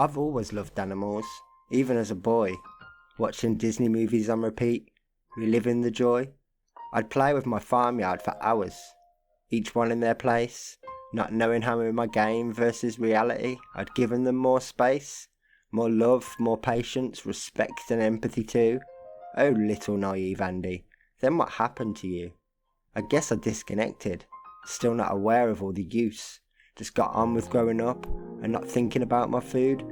I've always loved animals, even as a boy, watching Disney movies on repeat, reliving the joy. I'd play with my farmyard for hours, each one in their place, not knowing how in my game versus reality I'd given them more space, more love, more patience, respect and empathy too. Oh little naive Andy, then what happened to you? I guess I disconnected, still not aware of all the use, just got on with growing up and not thinking about my food.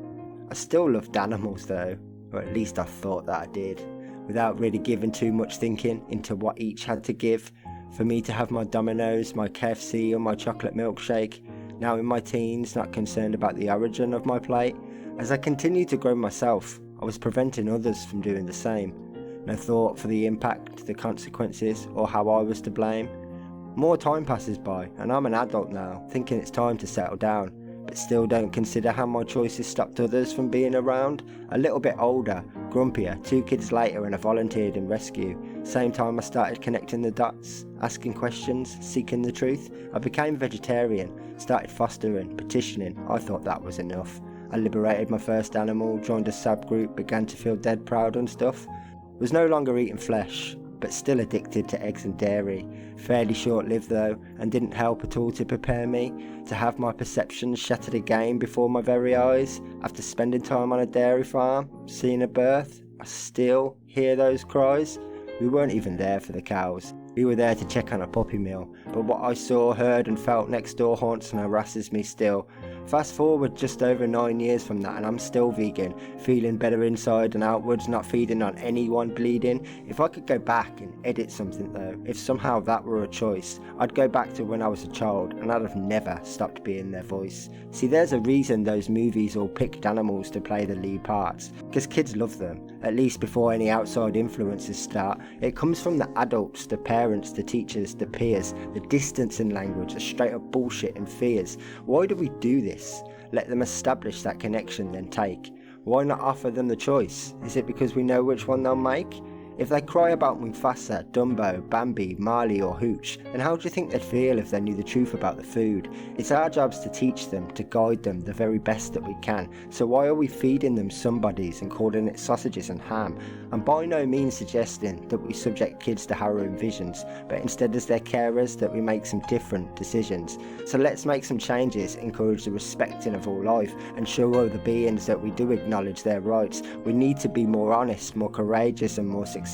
I still loved animals though, or at least I thought that I did, without really giving too much thinking into what each had to give for me to have my Domino's, my KFC or my chocolate milkshake. Now in my teens, not concerned about the origin of my plate. As I continued to grow myself, I was preventing others from doing the same. No thought for the impact, the consequences, or how I was to blame. More time passes by, and I'm an adult now, thinking it's time to settle down, but still don't consider how my choices stopped others from being around. A little bit older, grumpier, 2 kids later and I volunteered in rescue. Same time I started connecting the dots, asking questions, seeking the truth. I became vegetarian, started fostering, petitioning. I thought that was enough. I liberated my first animal, joined a subgroup, began to feel dead proud and stuff. Was no longer eating flesh, but still addicted to eggs and dairy. Fairly short-lived though, and didn't help at all to prepare me to have my perceptions shattered again before my very eyes. After spending time on a dairy farm, seeing a birth, I still hear those cries. We weren't even there for the cows. We were there to check on a puppy mill, but what I saw, heard and felt next door haunts and harasses me still. Fast forward just over 9 years from that and I'm still vegan, feeling better inside and outwards, not feeding on anyone bleeding. If I could go back and edit something though, if somehow that were a choice, I'd go back to when I was a child and I'd have never stopped being their voice. See, there's a reason those movies all picked animals to play the lead parts, because kids love them, at least before any outside influences start. It comes from the adults, the parents, the teachers, the peers, the distance in language, the straight up bullshit and fears. Why do we do this? Let them establish that connection, then take. Why not offer them the choice? Is it because we know which one they'll make? If they cry about Mufasa, Dumbo, Bambi, Marley or Hooch, then how do you think they'd feel if they knew the truth about the food? It's our jobs to teach them, to guide them the very best that we can. So why are we feeding them somebodies and calling it sausages and ham? I'm by no means suggesting that we subject kids to harrowing visions, but instead as their carers that we make some different decisions. So let's make some changes, encourage the respecting of all life, and show other beings that we do acknowledge their rights. We need to be more honest, more courageous and more successful.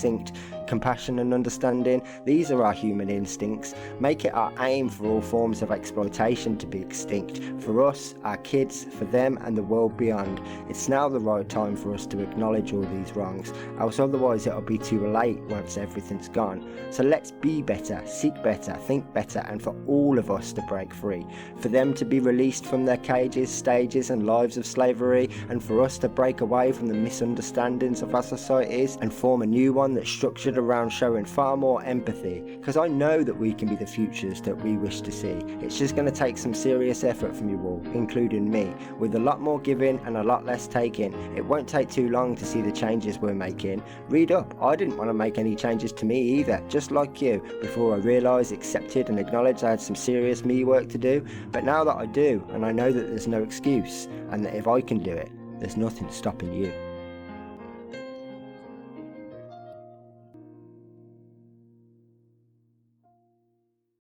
Compassion and understanding, these are our human instincts. Make it our aim for all forms of exploitation to be extinct, for us, our kids, for them and the world beyond. It's now the right time for us to acknowledge all these wrongs, else otherwise it'll be too late once everything's gone. So let's be better, seek better, think better, and for all of us to break free, for them to be released from their cages, stages and lives of slavery, and for us to break away from the misunderstandings of our societies and form a new one that's structured around showing far more empathy, because I know that we can be the futures that we wish to see. It's just going to take some serious effort from you all, including me, with a lot more giving and a lot less taking. It won't take too long to see the changes we're making. Read up, I didn't want to make any changes to me either, just like you, before I realised, accepted and acknowledged I had some serious me work to do. But now that I do, and I know that there's no excuse, and that if I can do it, there's nothing stopping you.